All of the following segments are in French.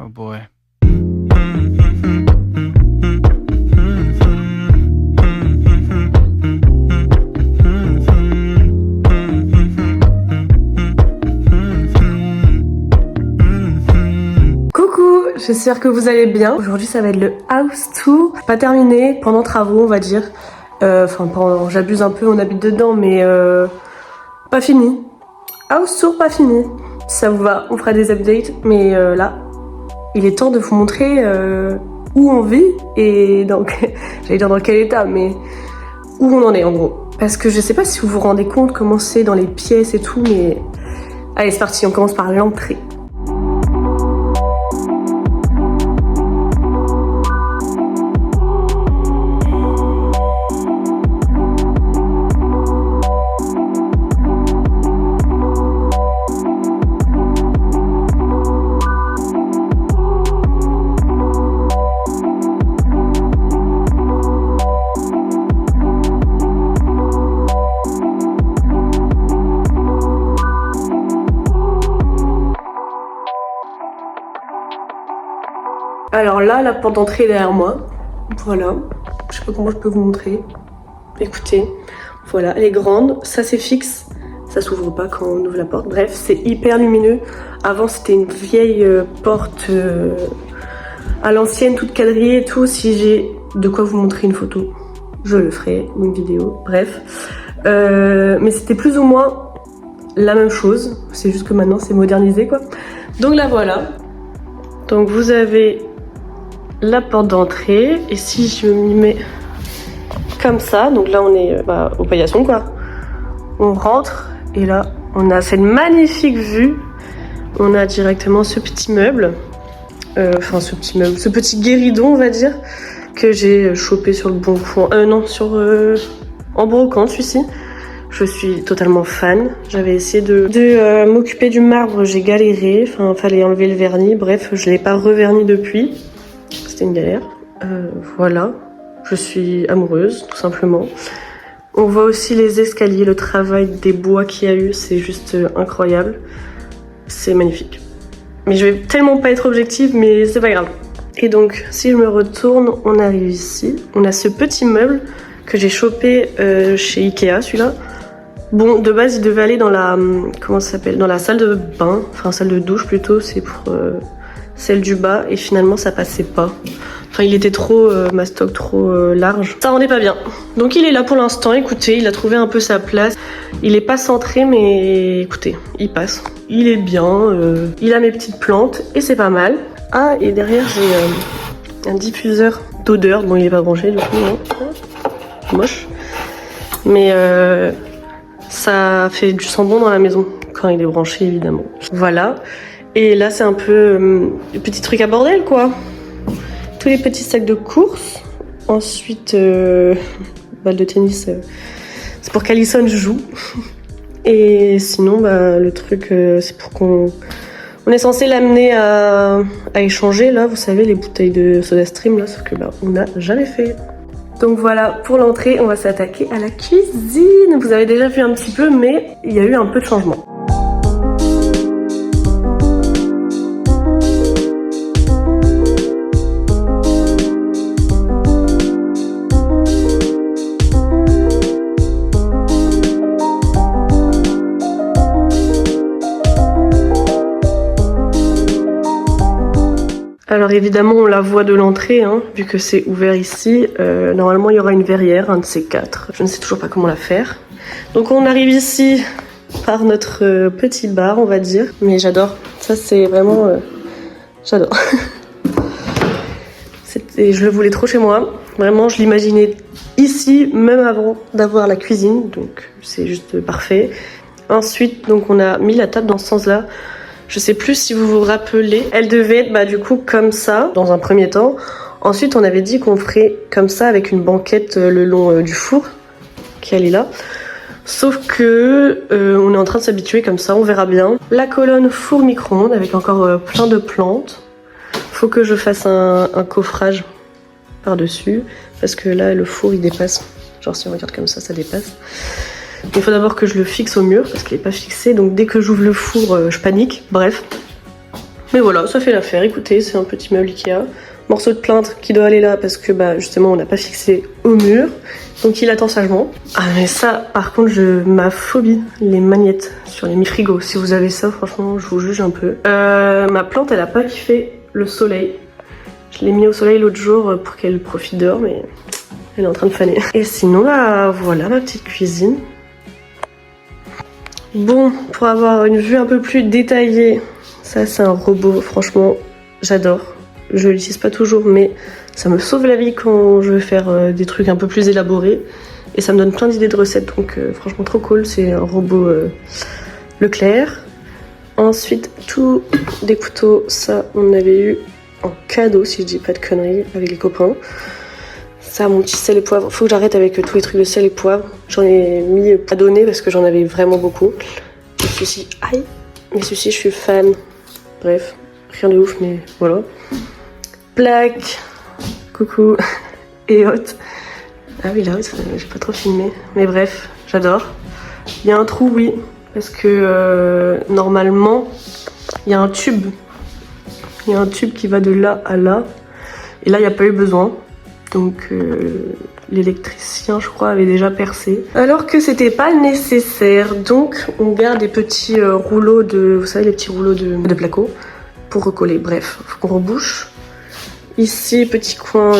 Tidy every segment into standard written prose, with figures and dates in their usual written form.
Oh boy. Coucou, j'espère que vous allez bien. Aujourd'hui ça va être le house tour. Pas terminé, pendant travaux on va dire. J'abuse un peu, on habite dedans mais pas fini. House tour pas fini. Si ça vous va, on fera des updates. Mais là, il est temps de vous montrer où on vit et donc, j'allais dire dans quel état, mais où on en est en gros. Parce que je sais pas si vous vous rendez compte comment c'est dans les pièces et tout, mais allez c'est parti, on commence par l'entrée. Alors là, la porte d'entrée est derrière moi. Voilà. Je sais pas comment je peux vous montrer. Écoutez, voilà, elle est grande. Ça, c'est fixe. Ça s'ouvre pas quand on ouvre la porte. Bref, c'est hyper lumineux. Avant, c'était une vieille porte à l'ancienne, toute quadrillée et tout. Si j'ai de quoi vous montrer une photo, je le ferai, ou une vidéo. Bref. Mais c'était plus ou moins la même chose. C'est juste que maintenant, c'est modernisé, quoi. Donc là, voilà. Donc vous avez la porte d'entrée et si je m'y mets comme ça, donc là on est au paillasson quoi, on rentre et là on a cette magnifique vue, on a directement ce petit meuble, ce petit guéridon on va dire, que j'ai chopé sur le bon coin, en brocante celui-ci. Je suis totalement fan. J'avais essayé de m'occuper du marbre, j'ai galéré. Enfin, fallait enlever le vernis. Bref, je l'ai pas reverni depuis. C'était une galère. Voilà. Je suis amoureuse, tout simplement. On voit aussi les escaliers, le travail des bois qu'il y a eu. C'est juste incroyable. C'est magnifique. Mais je vais tellement pas être objective, mais c'est pas grave. Et donc, si je me retourne, on arrive ici. On a ce petit meuble que j'ai chopé chez Ikea, celui-là. Bon, de base, il devait aller dans la, dans la salle de bain, enfin salle de douche plutôt, c'est pour celle du bas, et finalement ça passait pas. Enfin, il était trop mastoc, trop large. Ça rendait pas bien. Donc il est là pour l'instant, écoutez, il a trouvé un peu sa place. Il est pas centré, mais écoutez, il passe. Il est bien, il a mes petites plantes, et c'est pas mal. Ah, et derrière j'ai un diffuseur d'odeur, bon il est pas branché du coup, hein. Moche. Mais ça fait du sang bon dans la maison, quand il est branché évidemment. Voilà, et là c'est un peu le petit truc à bordel quoi. Tous les petits sacs de course. Ensuite, balle de tennis, c'est pour qu'Alison joue. Et sinon, le truc, c'est pour qu'on... On est censé l'amener à échanger, là, vous savez, les bouteilles de SodaStream, là, sauf que on n'a jamais fait. Donc voilà, pour l'entrée, on va s'attaquer à la cuisine. Vous avez déjà vu un petit peu, mais il y a eu un peu de changement. Alors évidemment on la voit de l'entrée, hein, vu que c'est ouvert ici. Normalement il y aura une verrière, un de ces quatre. Je ne sais toujours pas comment la faire. Donc on arrive ici par notre petit bar on va dire. Mais j'adore, ça c'est vraiment... j'adore. Je le voulais trop chez moi. Vraiment je l'imaginais ici même avant d'avoir la cuisine. Donc c'est juste parfait. Ensuite donc on a mis la table dans ce sens là. Je sais plus si vous vous rappelez, elle devait être du coup comme ça dans un premier temps. Ensuite on avait dit qu'on ferait comme ça avec une banquette le long du four qui est là. Sauf que on est en train de s'habituer comme ça, on verra bien. La colonne four micro-ondes avec encore plein de plantes. Faut que je fasse un coffrage par-dessus parce que là le four il dépasse. Genre si on regarde comme ça dépasse. Il faut d'abord que je le fixe au mur parce qu'il n'est pas fixé, donc dès que j'ouvre le four, je panique. Bref, Mais voilà, ça fait l'affaire. Écoutez, c'est un petit meuble Ikea. Morceau de plainte qui doit aller là parce que bah justement on n'a pas fixé au mur. Donc il attend sagement. Ah mais ça par contre ma phobie, les magnettes sur les mi-frigo. Si vous avez ça franchement je vous juge un peu. Ma plante elle a pas kiffé le soleil. Je l'ai mis au soleil l'autre jour pour qu'elle profite dehors mais elle est en train de faner. Et sinon là voilà ma petite cuisine. Bon, pour avoir une vue un peu plus détaillée, ça c'est un robot, franchement j'adore. Je l'utilise pas toujours mais ça me sauve la vie quand je veux faire des trucs un peu plus élaborés. Et ça me donne plein d'idées de recettes donc franchement trop cool. C'est un robot Leclerc. Ensuite tous des couteaux, ça on avait eu en cadeau si je dis pas de conneries avec les copains. Ça mon petit sel et poivre, faut que j'arrête avec tous les trucs de sel et poivre. J'en ai mis à donner parce que j'en avais vraiment beaucoup. Et celui-ci, aïe, mais celui-ci je suis fan. Bref, rien de ouf mais voilà. Plaque, coucou, et haute. Ah oui, la haute, j'ai pas trop filmé. Mais bref, j'adore. Il y a un trou, oui, parce que normalement, il y a un tube. Il y a un tube qui va de là à là. Et là, il n'y a pas eu besoin. Donc, l'électricien, je crois, avait déjà percé. Alors que c'était pas nécessaire. Donc, on garde des petits rouleaux de... Vous savez, les petits rouleaux de placo pour recoller. Bref, faut qu'on rebouche. Ici, petit coin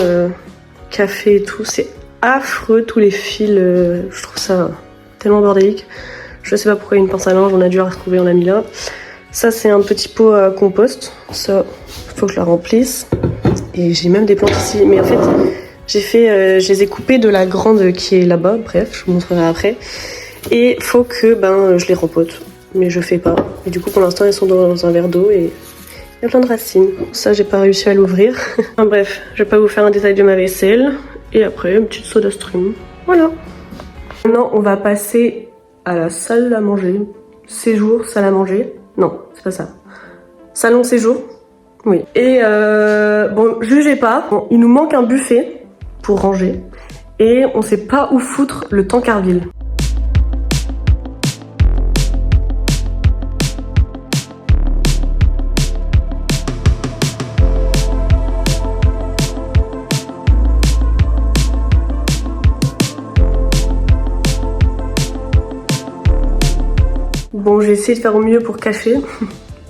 café et tout, c'est affreux tous les fils, je trouve ça tellement bordélique. Je sais pas pourquoi il y a une pince à linge, on a dû la retrouver, on l'a mis là. Ça c'est un petit pot à compost, ça faut que je la remplisse. Et j'ai même des plantes ici, mais en fait je les ai coupées de la grande qui est là-bas, bref, je vous montrerai après. Et faut que je les rempote, mais je fais pas. Et du coup pour l'instant elles sont dans un verre d'eau et... il y a plein de racines. Ça, j'ai pas réussi à l'ouvrir. Enfin, bref, je vais pas vous faire un détail de ma vaisselle. Et après, une petite soda stream. Voilà. Maintenant, on va passer à la salle à manger. Séjour, salle à manger. Non, c'est pas ça. Salon séjour. Oui. Et bon, jugez pas. Bon, il nous manque un buffet pour ranger. Et on sait pas où foutre le Tancarville. Bon, j'ai essayé de faire au mieux pour cacher,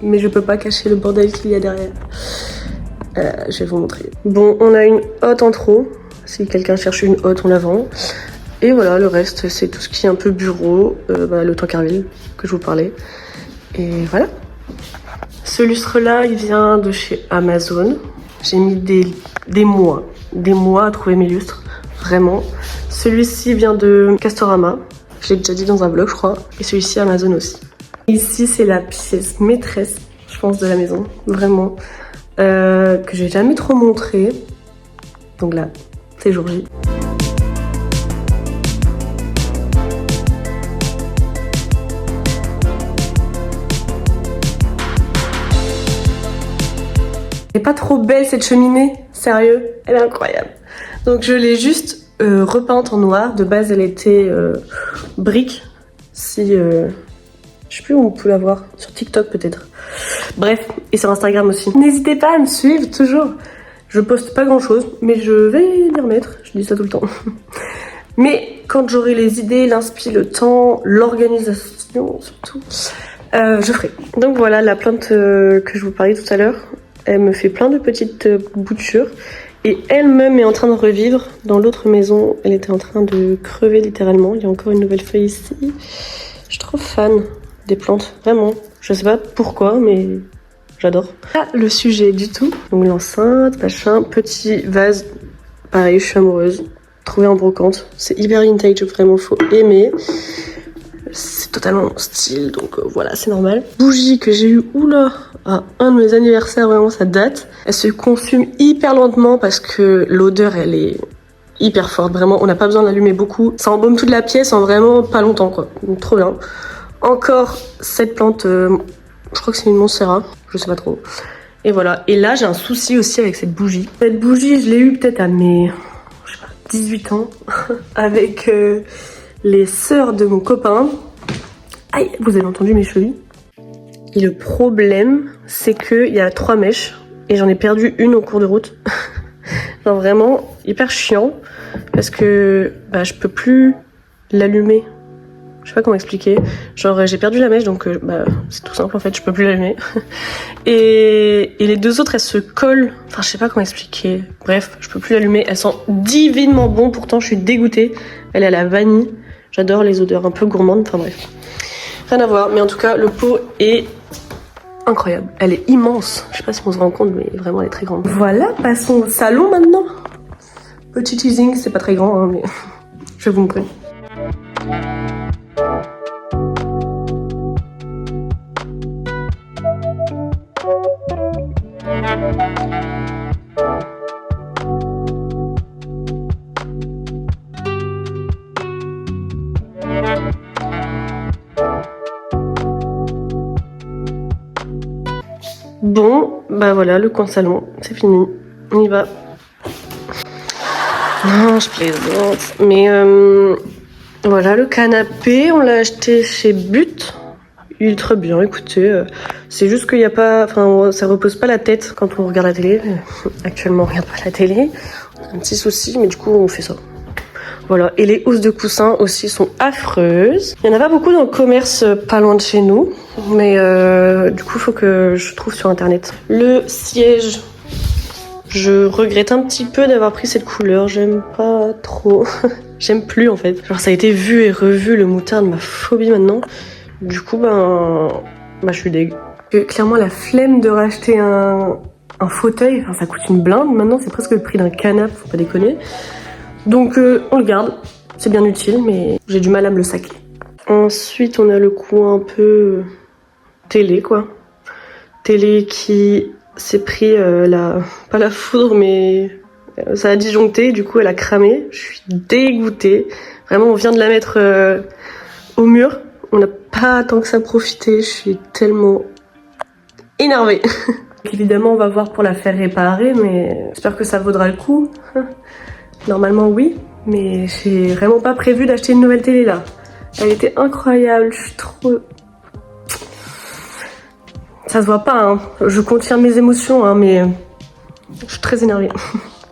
mais je peux pas cacher le bordel qu'il y a derrière. Je vais vous montrer. Bon, on a une hotte en trop. Si quelqu'un cherche une hotte, on la vend. Et voilà, le reste, c'est tout ce qui est un peu bureau, le Tancarville que je vous parlais. Et voilà. Ce lustre-là, il vient de chez Amazon. J'ai mis des mois à trouver mes lustres, vraiment. Celui-ci vient de Castorama. Je l'ai déjà dit dans un vlog, je crois. Et celui-ci, Amazon aussi. Ici, c'est la pièce maîtresse, je pense, de la maison. Vraiment. Que j'ai jamais trop montré. Donc là, c'est jour J. Elle est pas trop belle, cette cheminée. Sérieux, elle est incroyable. Donc je l'ai juste repeinte en noir. De base, elle était brique. Si... je sais plus où on peut la voir. Sur TikTok peut-être. Bref, et sur Instagram aussi. N'hésitez pas à me suivre toujours. Je poste pas grand chose, mais je vais m'y remettre. Je dis ça tout le temps. Mais quand j'aurai les idées, l'inspi, le temps, l'organisation surtout, je ferai. Donc voilà, la plante que je vous parlais tout à l'heure, elle me fait plein de petites boutures. Et elle-même est en train de revivre. Dans l'autre maison, elle était en train de crever littéralement. Il y a encore une nouvelle feuille ici. Je suis trop fan des plantes, vraiment. Je sais pas pourquoi, mais j'adore. Pas le sujet du tout. Donc l'enceinte, machin, petit vase. Pareil, je suis amoureuse. Trouvé en brocante. C'est hyper vintage, vraiment, faut aimer. C'est totalement mon style, donc voilà, c'est normal. Bougie que j'ai eu, oula, à un de mes anniversaires, vraiment, ça date. Elle se consume hyper lentement parce que l'odeur, elle est hyper forte, vraiment. On n'a pas besoin d'allumer beaucoup. Ça embaume toute la pièce en vraiment pas longtemps, quoi. Donc trop bien. Encore cette plante, je crois que c'est une Monstera, je sais pas trop. Et voilà. Et là, j'ai un souci aussi avec cette bougie. Cette bougie, je l'ai eue peut-être à mes, je sais pas, 18 ans, avec les sœurs de mon copain. Aïe, vous avez entendu mes chevilles? Et le problème, c'est qu'il y a 3 mèches et j'en ai perdu une au cours de route. Genre vraiment hyper chiant parce que bah, je peux plus l'allumer. Je sais pas comment expliquer. Genre j'ai perdu la mèche donc bah, c'est tout simple en fait, je peux plus l'allumer. Et les deux autres elles se collent. Enfin je sais pas comment expliquer. Bref, je peux plus l'allumer. Elle sent divinement bon, pourtant je suis dégoûtée. Elle est à la vanille. J'adore les odeurs un peu gourmandes. Enfin bref. Rien à voir, mais en tout cas le pot est incroyable. Elle est immense. Je sais pas si on se rend compte, mais vraiment elle est très grande. Voilà, passons au salon maintenant. Petit teasing, c'est pas très grand, hein, mais je vais vous montrer. Bon, bah voilà, le coin salon, c'est fini. On y va. Non, je plaisante. Mais voilà, le canapé, on l'a acheté chez But. Il est très bien, écoutez. C'est juste qu'il n'y a pas... Enfin, ça repose pas la tête quand on regarde la télé. Actuellement, on regarde pas la télé. On a un petit souci, mais du coup, on fait ça. Voilà, et les housses de coussins aussi sont affreuses. Il n'y en a pas beaucoup dans le commerce pas loin de chez nous, mais du coup il faut que je trouve sur internet. Le siège, je regrette un petit peu d'avoir pris cette couleur, j'aime pas trop. J'aime plus en fait. Genre ça a été vu et revu, le moutarde, ma phobie maintenant. Du coup je suis dégue. Clairement la flemme de racheter un fauteuil, enfin ça coûte une blinde maintenant, c'est presque le prix d'un canapé, faut pas déconner. Donc on le garde, c'est bien utile, mais j'ai du mal à me le saquer. Ensuite, on a le coin un peu télé, quoi. Télé qui s'est pris pas la foudre, mais ça a disjoncté, du coup elle a cramé. Je suis dégoûtée. Vraiment, on vient de la mettre au mur. On n'a pas tant que ça profité, je suis tellement énervée. Évidemment, on va voir pour la faire réparer, mais j'espère que ça vaudra le coup. Normalement oui, mais j'ai vraiment pas prévu d'acheter une nouvelle télé là. Elle était incroyable, je suis trop... Ça se voit pas, hein. Je contiens mes émotions, hein, mais je suis très énervée.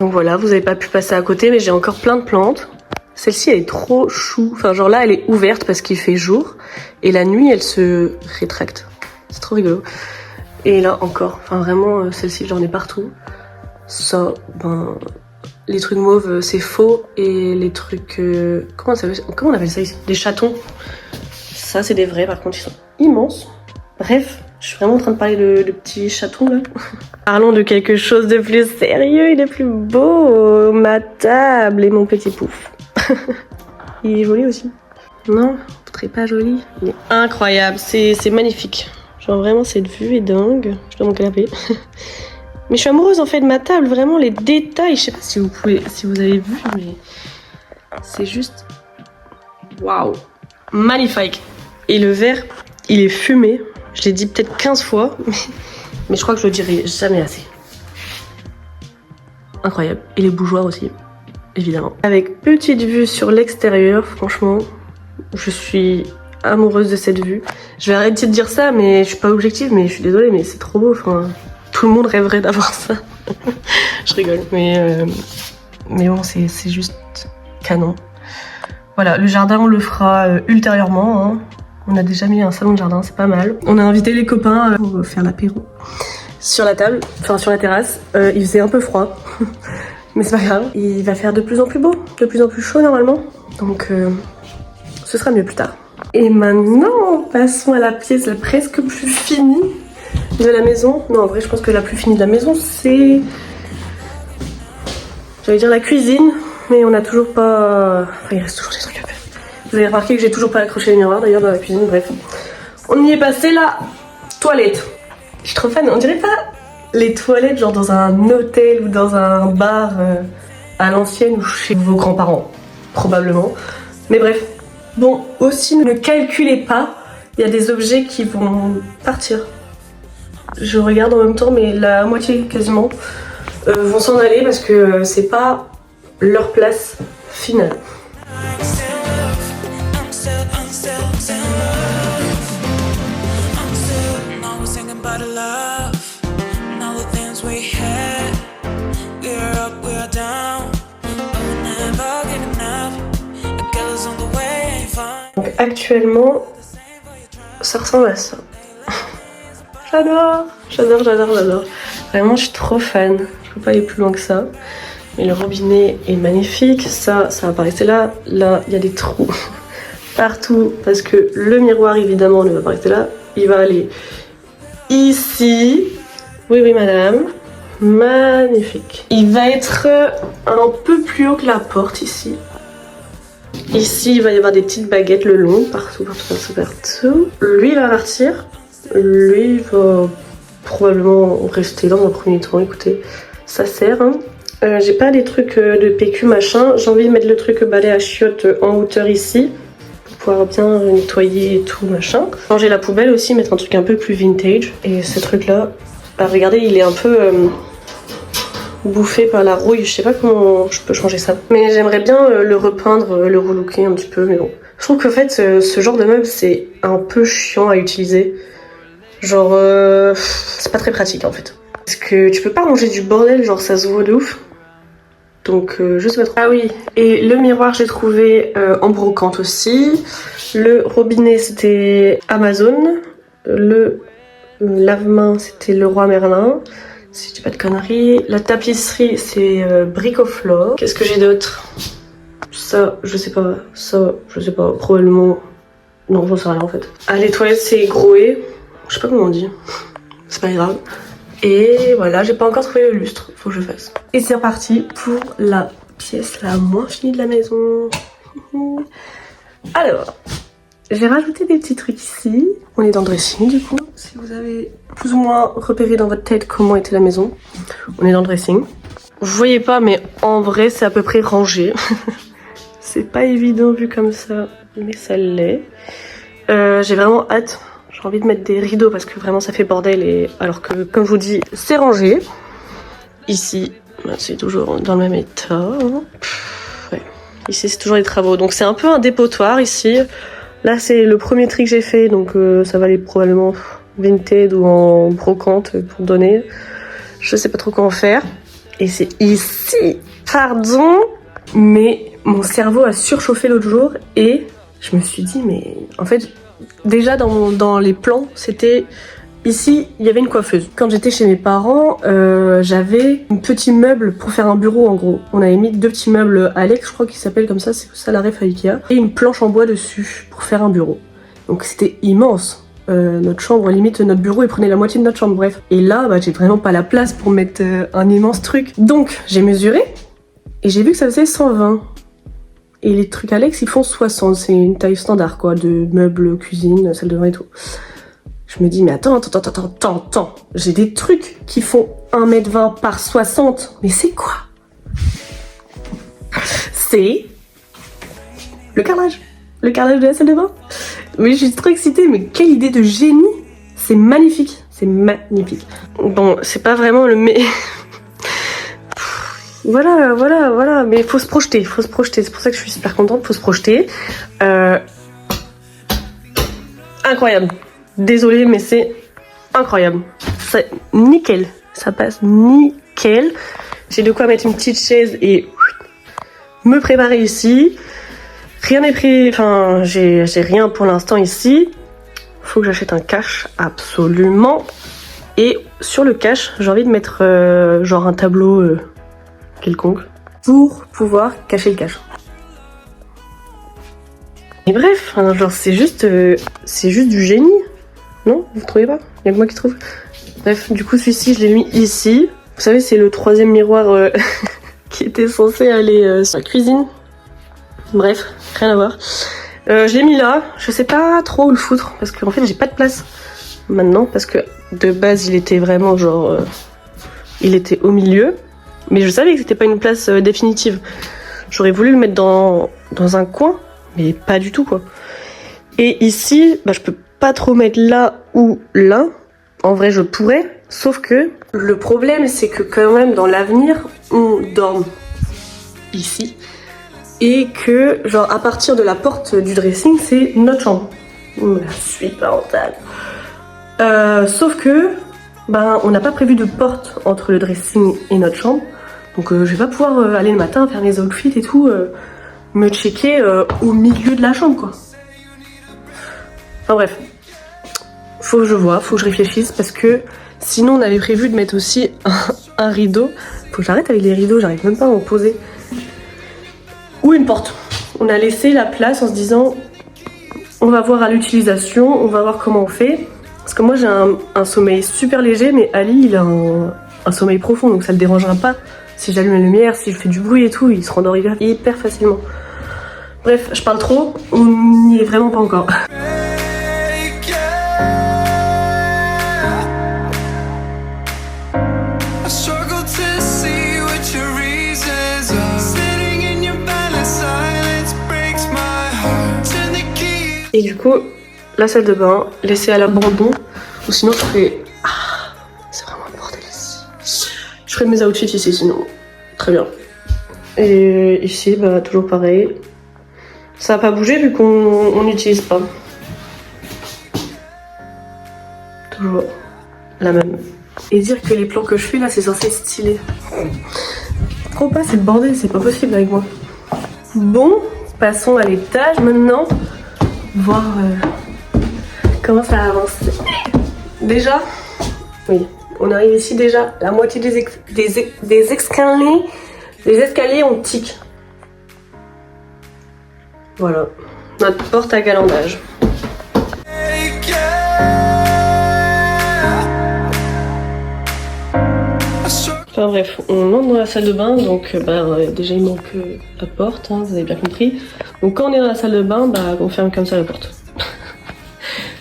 Donc voilà, vous avez pas pu passer à côté, mais j'ai encore plein de plantes. Celle-ci, elle est trop chou. Enfin genre là, elle est ouverte parce qu'il fait jour, et la nuit, elle se rétracte. C'est trop rigolo. Et là encore, enfin vraiment, celle-ci, j'en ai partout. Ça, les trucs mauves, c'est faux. Et les trucs... comment on appelle ça ici? Des chatons. Ça, c'est des vrais. Par contre, ils sont immenses. Bref, je suis vraiment en train de parler de petits chatons, là. Parlons de quelque chose de plus sérieux et de plus beau. Ma table et mon petit pouf. Il est joli aussi. Non, très pas joli. Il est incroyable. C'est magnifique. Genre vraiment, cette vue est dingue. Je dois mon canapé. Mais je suis amoureuse en fait de ma table, vraiment les détails, je sais pas si vous avez vu, mais c'est juste waouh, magnifique. Et le verre, il est fumé, je l'ai dit peut-être 15 fois, mais je crois que je le dirai jamais assez. Incroyable. Et les bougeoirs aussi, évidemment. Avec petite vue sur l'extérieur, franchement, je suis amoureuse de cette vue. Je vais arrêter de dire ça, mais je suis pas objective, mais je suis désolée, mais c'est trop beau, enfin... Tout le monde rêverait d'avoir ça. Je rigole, mais bon, c'est juste canon. Voilà, le jardin, on le fera ultérieurement. Hein. On a déjà mis un salon de jardin, c'est pas mal. On a invité les copains pour faire l'apéro sur la table, enfin sur la terrasse. Il faisait un peu froid, mais c'est pas grave. Il va faire de plus en plus beau, de plus en plus chaud normalement. Donc ce sera mieux plus tard. Et maintenant, passons à la pièce la presque plus finie de la maison. Non, en vrai, je pense que la plus finie de la maison, c'est... J'allais dire la cuisine, mais on n'a toujours pas... Enfin, il reste toujours des trucs à faire. Vous avez remarqué que j'ai toujours pas accroché les miroirs, d'ailleurs, dans la cuisine, bref. On y est passé, là. Toilette. Je suis trop fan. On dirait pas les toilettes, genre dans un hôtel ou dans un bar à l'ancienne ou chez vos grands-parents. Probablement. Mais bref. Bon, aussi, ne calculez pas. Il y a des objets qui vont partir. Je regarde en même temps, mais la moitié quasiment vont s'en aller parce que c'est pas leur place finale. actuellement, ça ressemble à ça. J'adore, j'adore, j'adore, j'adore. Vraiment, je suis trop fan. Je peux pas aller plus loin que ça. Mais le robinet est magnifique. Ça va pas rester là. Là, il y a des trous partout parce que le miroir, évidemment, ne va pas rester là. Il va aller ici. Oui, oui, madame. Magnifique. Il va être un peu plus haut que la porte ici. Ici, il va y avoir des petites baguettes le long, partout, partout, partout, partout. Lui, il va partir. Lui, il va probablement rester dans un premier temps. Écoutez, ça sert. Hein. J'ai pas des trucs de PQ machin. J'ai envie de mettre le truc balai à chiottes en hauteur ici. Pour pouvoir bien nettoyer et tout machin. Ranger la poubelle aussi, mettre un truc un peu plus vintage. Et ce truc-là, bah, regardez, il est un peu... bouffé par la rouille, je sais pas comment je peux changer ça. Mais j'aimerais bien le repeindre, le relooker un petit peu, mais bon. Je trouve qu'en fait, ce genre de meuble, c'est un peu chiant à utiliser. Genre, c'est pas très pratique en fait. Parce que tu peux pas ranger du bordel, genre ça se voit de ouf. Donc, je sais pas trop. Ah oui, et le miroir, j'ai trouvé en brocante aussi. Le robinet, c'était Amazon. Le lave-main, c'était Leroy Merlin. Si je dis pas de conneries. La tapisserie, c'est Bricoflore. Qu'est-ce que j'ai d'autre? Ça, je sais pas. Ça, je sais pas. Probablement... Non, j'en sais rien en fait. Ah, les toilettes, c'est Groé. Je sais pas comment on dit. C'est pas grave. Et voilà, j'ai pas encore trouvé le lustre. Faut que je fasse. Et c'est reparti pour la pièce la moins finie de la maison. Alors... J'ai rajouté des petits trucs ici. On est dans le dressing du coup. Si vous avez plus ou moins repéré dans votre tête comment était la maison, on est dans le dressing. Vous voyez pas, mais en vrai, c'est à peu près rangé. C'est pas évident vu comme ça, mais ça l'est. J'ai vraiment hâte. J'ai envie de mettre des rideaux parce que vraiment ça fait bordel. Et alors que, comme je vous dis, c'est rangé. Ici, c'est toujours dans le même état. Ouais. Ici, c'est toujours les travaux. Donc c'est un peu un dépotoir ici. Là, c'est le premier tri que j'ai fait, donc ça va aller probablement vintage ou en brocante pour donner. Je sais pas trop quoi en faire. Et c'est ici. Pardon, mais mon cerveau a surchauffé l'autre jour et je me suis dit, mais en fait, déjà dans les plans, c'était... Ici, il y avait une coiffeuse. Quand j'étais chez mes parents, j'avais un petit meuble pour faire un bureau en gros. On avait mis 2 petits meubles Alex, je crois qu'ils s'appellent comme ça, c'est ça la ref à Ikea. Et une planche en bois dessus pour faire un bureau. Donc c'était immense. Notre chambre, limite notre bureau, il prenait la moitié de notre chambre, bref. Et là, bah, j'ai vraiment pas la place pour mettre un immense truc. Donc j'ai mesuré et j'ai vu que ça faisait 120. Et les trucs Alex, ils font 60. C'est une taille standard quoi, de meubles, cuisine, salle de bain et tout. Je me dis, mais attends, j'ai des trucs qui font 1m20 par 60. Mais c'est quoi? C'est le carrelage. Le carrelage de la salle de bain. Oui, je suis trop excitée, mais quelle idée de génie. C'est magnifique. C'est magnifique. Bon, c'est pas vraiment le... Voilà. Mais faut se projeter, C'est pour ça que je suis super contente, faut se projeter. Incroyable. Désolée, mais c'est incroyable. C'est nickel. Ça passe nickel. J'ai de quoi mettre une petite chaise et me préparer ici. Rien n'est pris. Enfin, j'ai rien pour l'instant ici. Faut que j'achète un cache, absolument. Et sur le cache, j'ai envie de mettre genre un tableau quelconque pour pouvoir cacher le cache. Et bref, hein, genre c'est juste du génie. Non, vous trouvez pas? Il y a que moi qui trouve. Bref, du coup celui-ci je l'ai mis ici. Vous savez, c'est le 3e miroir qui était censé aller sur la cuisine. Bref, rien à voir. Je l'ai mis là. Je sais pas trop où le foutre parce qu'en fait j'ai pas de place maintenant parce que de base il était vraiment genre il était au milieu. Mais je savais que c'était pas une place définitive. J'aurais voulu le mettre dans un coin, mais pas du tout quoi. Et ici, bah, je peux pas trop mettre là ou là. En vrai, je pourrais, sauf que le problème, c'est que quand même dans l'avenir, on dorme ici. Et que, genre, à partir de la porte du dressing, c'est notre chambre. La suite parentale. Sauf que, ben, on n'a pas prévu de porte entre le dressing et notre chambre. Donc, je vais pas pouvoir aller le matin faire mes outfits et tout, me checker au milieu de la chambre, quoi. Enfin bref, faut que je vois, faut que je réfléchisse parce que sinon on avait prévu de mettre aussi un rideau. Faut que j'arrête avec les rideaux, j'arrive même pas à en poser. Ou une porte. On a laissé la place en se disant on va voir à l'utilisation, on va voir comment on fait. Parce que moi j'ai un sommeil super léger, mais Ali il a un sommeil profond, donc ça le dérangera pas. Si j'allume la lumière, si je fais du bruit et tout, il se rendort hyper facilement. Bref, je parle trop, on n'y est vraiment pas encore. Et du coup, la salle de bain, laissée à l'abandon, ou sinon je ferais... Ah, c'est vraiment un bordel ici. Je ferais mes outfits ici sinon. Très bien. Et ici, bah toujours pareil. Ça n'a pas bougé vu qu'on n'utilise pas. Toujours la même. Et dire que les plans que je fais là, c'est censé être stylé. Trop pas, c'est le bordel, c'est pas possible avec moi. Bon, passons à l'étage maintenant. Voir comment ça avance. Déjà, oui, on arrive ici déjà. La moitié des escaliers, ont tic. Voilà, notre porte à galandage. Enfin bref, on entre dans la salle de bain, donc déjà il manque la porte, hein, vous avez bien compris. Donc quand on est dans la salle de bain, bah on ferme comme ça la porte.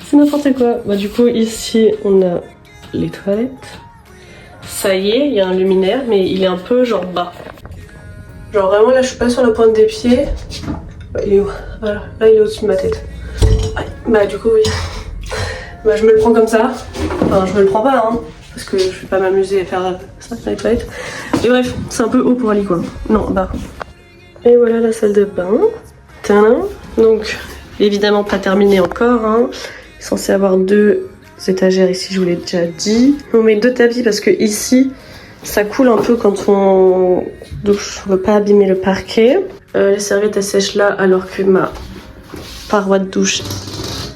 C'est n'importe quoi. Bah du coup ici on a les toilettes. Ça y est, il y a un luminaire, mais il est un peu genre bas. Genre vraiment là je suis pas sur la pointe des pieds. Bah, il est où? Voilà, là il est au-dessus de ma tête. Ouais. Bah du coup oui. Bah je me le prends comme ça. Enfin je me le prends pas hein. Parce que je vais pas m'amuser à faire ça dans les toilettes. Et bref, c'est un peu haut pour Ali quoi. Non, bah. Et voilà la salle de bain. Tadam. Donc, évidemment pas terminé encore. Hein. Il est censé avoir 2 étagères ici, je vous l'ai déjà dit. On met 2 tapis parce que ici, ça coule un peu quand on douche. On veut pas abîmer le parquet. Les serviettes elles sèchent là alors que ma paroi de douche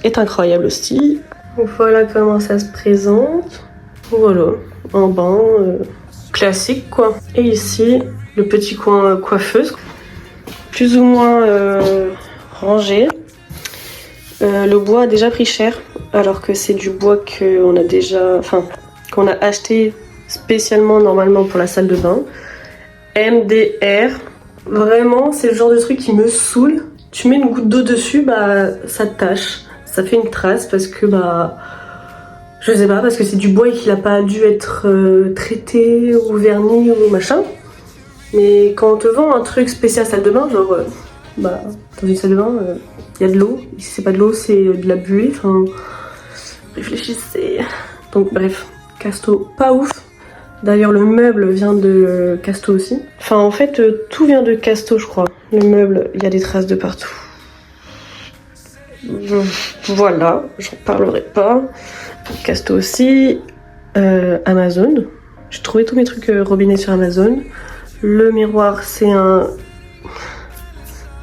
est incroyable aussi. Donc voilà comment ça se présente. Voilà, un bain classique quoi. Et ici, le petit coin coiffeuse, plus ou moins rangé. Le bois a déjà pris cher, alors que c'est du bois qu'on a déjà, enfin, qu'on a acheté spécialement normalement pour la salle de bain. MDR, vraiment c'est le genre de truc qui me saoule. Tu mets une goutte d'eau dessus, bah ça tache, ça fait une trace parce que bah je sais pas, parce que c'est du bois et qu'il a pas dû être traité ou verni ou machin. Mais quand on te vend un truc spécial salle de bain, genre, bah, dans une salle de bain, y a de l'eau. Si c'est pas de l'eau, c'est de la buée. Enfin, réfléchissez. Donc bref, Casto, pas ouf. D'ailleurs, le meuble vient de Casto aussi. Enfin, en fait, tout vient de Casto, je crois. Le meuble, il y a des traces de partout. Voilà, j'en parlerai pas. Casto aussi, Amazon. J'ai trouvé tous mes trucs robinet sur Amazon. Le miroir, c'est un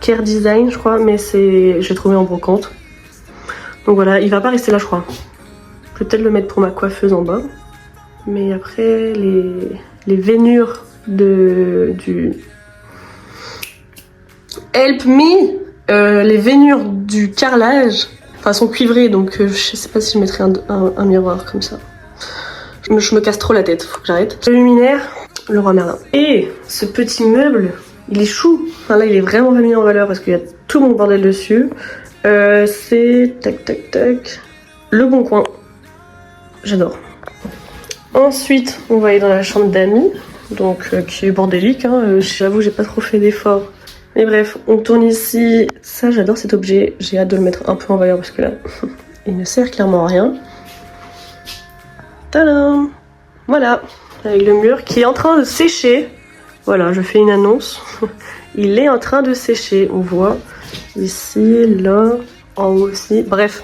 Care Design, je crois, mais j'ai trouvé en brocante. Donc voilà, il va pas rester là, je crois. Je vais peut-être le mettre pour ma coiffeuse en bas. Mais après, les veinures du Help Me, les veinures du carrelage. Enfin, sont cuivrées, donc je sais pas si je mettrai un miroir comme ça. Je me casse trop la tête, faut que j'arrête. Le luminaire, le roi Merlin. Et ce petit meuble, il est chou. Enfin là, il est vraiment pas mis en valeur parce qu'il y a tout mon bordel dessus. C'est tac tac tac. Le Bon Coin. J'adore. Ensuite, on va aller dans la chambre d'Ami, donc qui est bordélique. Hein. J'avoue, j'ai pas trop fait d'efforts. Mais bref, on tourne ici. Ça, j'adore cet objet. J'ai hâte de le mettre un peu en valeur parce que là, il ne sert clairement à rien. Tadam! Voilà, avec le mur qui est en train de sécher. Voilà, je fais une annonce. Il est en train de sécher. On voit ici, là, en haut aussi. Bref,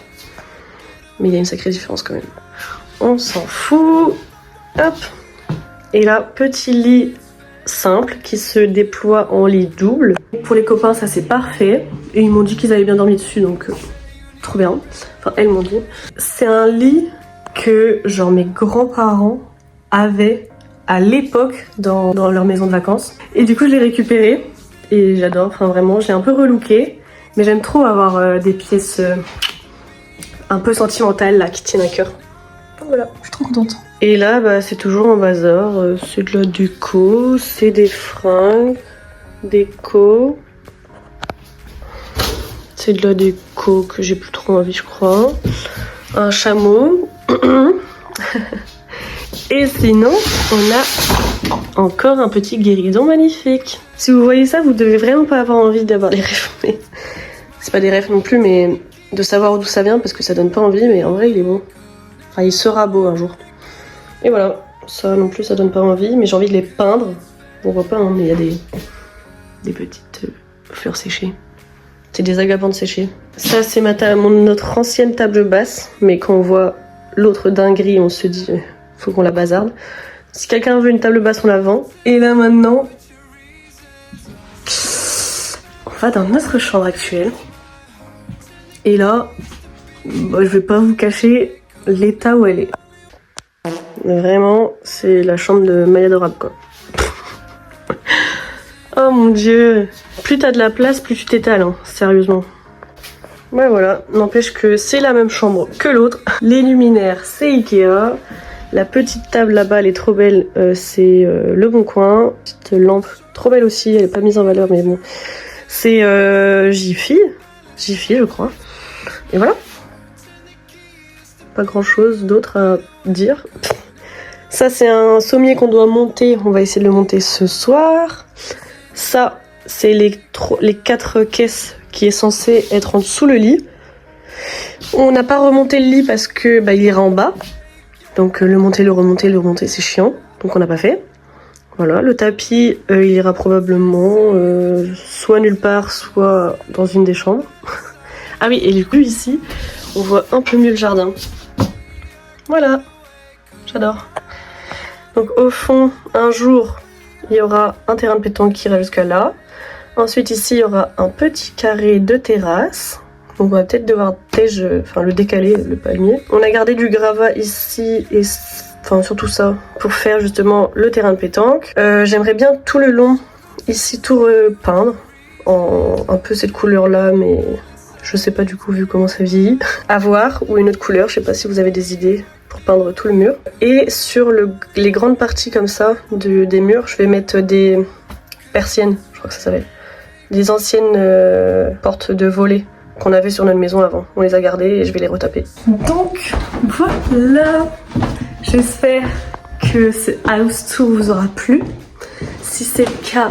mais il y a une sacrée différence quand même. On s'en fout. Hop. Et là, petit lit simple qui se déploie en lit double. Pour les copains, ça c'est parfait. Et ils m'ont dit qu'ils avaient bien dormi dessus, donc trop bien. Enfin, elles m'ont dit. C'est un lit que genre mes grands-parents avaient à l'époque dans leur maison de vacances. Et du coup, je l'ai récupéré. Et j'adore, enfin vraiment, je l'ai un peu relooké. Mais j'aime trop avoir des pièces un peu sentimentales là, qui tiennent à cœur. Donc voilà, je suis trop contente. Et là, bah, c'est toujours en bazar. C'est de la déco, c'est des fringues, déco. C'est de la déco que j'ai plus trop envie, je crois. Un chameau. Et sinon, on a encore un petit guéridon magnifique. Si vous voyez ça, vous devez vraiment pas avoir envie d'avoir des rêves. Mais c'est pas des rêves non plus, mais de savoir d'où ça vient parce que ça donne pas envie. Mais en vrai, il est beau. Enfin, il sera beau un jour. Et voilà, ça non plus, ça donne pas envie. Mais j'ai envie de les peindre. On voit pas, hein, mais il y a des petites fleurs séchées. C'est des agapantes séchées. Ça, c'est notre ancienne table basse. Mais quand on voit l'autre dinguerie, on se dit, faut qu'on la bazarde. Si quelqu'un veut une table basse, on la vend. Et là, maintenant, on va dans notre chambre actuelle. Et là, bah, je vais pas vous cacher l'état où elle est. Vraiment, c'est la chambre de Maya Adorable, quoi. Oh mon dieu. Plus t'as de la place, plus tu t'étales, hein, sérieusement. Ouais, voilà, n'empêche que c'est la même chambre que l'autre. Les luminaires, c'est Ikea. La petite table là-bas, elle est trop belle, c'est Le Bon Coin. Petite lampe, trop belle aussi, elle est pas mise en valeur, mais bon. C'est Jiffy, je crois. Et voilà. Pas grand-chose d'autre à dire. Ça, c'est un sommier qu'on doit monter. On va essayer de le monter ce soir. Ça, c'est les 4 caisses qui est censé être en dessous le lit. On n'a pas remonté le lit parce que bah, il ira en bas. Donc le monter, le remonter, c'est chiant. Donc on n'a pas fait. Voilà, le tapis, il ira probablement soit nulle part, soit dans une des chambres. Ah oui, et du coup ici, on voit un peu mieux le jardin. Voilà, j'adore. Donc au fond, un jour, il y aura un terrain de pétanque qui ira jusqu'à là. Ensuite ici, il y aura un petit carré de terrasse. Donc on va peut-être devoir le décaler, le palmier. On a gardé du gravat ici et surtout ça pour faire justement le terrain de pétanque. J'aimerais bien tout le long ici tout repeindre en un peu cette couleur là, mais je sais pas du coup vu comment ça vieillit. À voir, ou une autre couleur, je sais pas si vous avez des idées pour peindre tout le mur. Et sur les grandes parties comme ça des murs, je vais mettre des persiennes, je crois que ça s'appelle. Des anciennes portes de volets qu'on avait sur notre maison avant. On les a gardées et je vais les retaper. Donc voilà, j'espère que ce house tour vous aura plu. Si c'est le cas,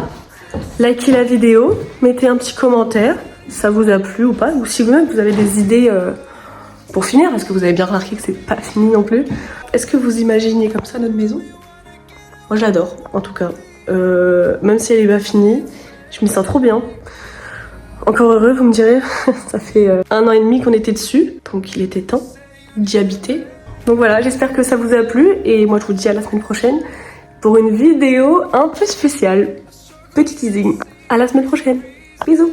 likez la vidéo, mettez un petit commentaire si ça vous a plu ou pas, ou si vous-même vous avez des idées pour finir, parce que vous avez bien remarqué que c'est pas fini non plus. Est-ce que vous imaginez comme ça notre maison? Moi j'adore en tout cas, même si elle est pas finie, je me sens trop bien. Encore heureux, vous me direz, ça fait 1 an et demi qu'on était dessus, donc il était temps d'y habiter. Donc voilà, j'espère que ça vous a plu, et moi je vous dis à la semaine prochaine pour une vidéo un peu spéciale. Petit teasing. À la semaine prochaine. Bisous.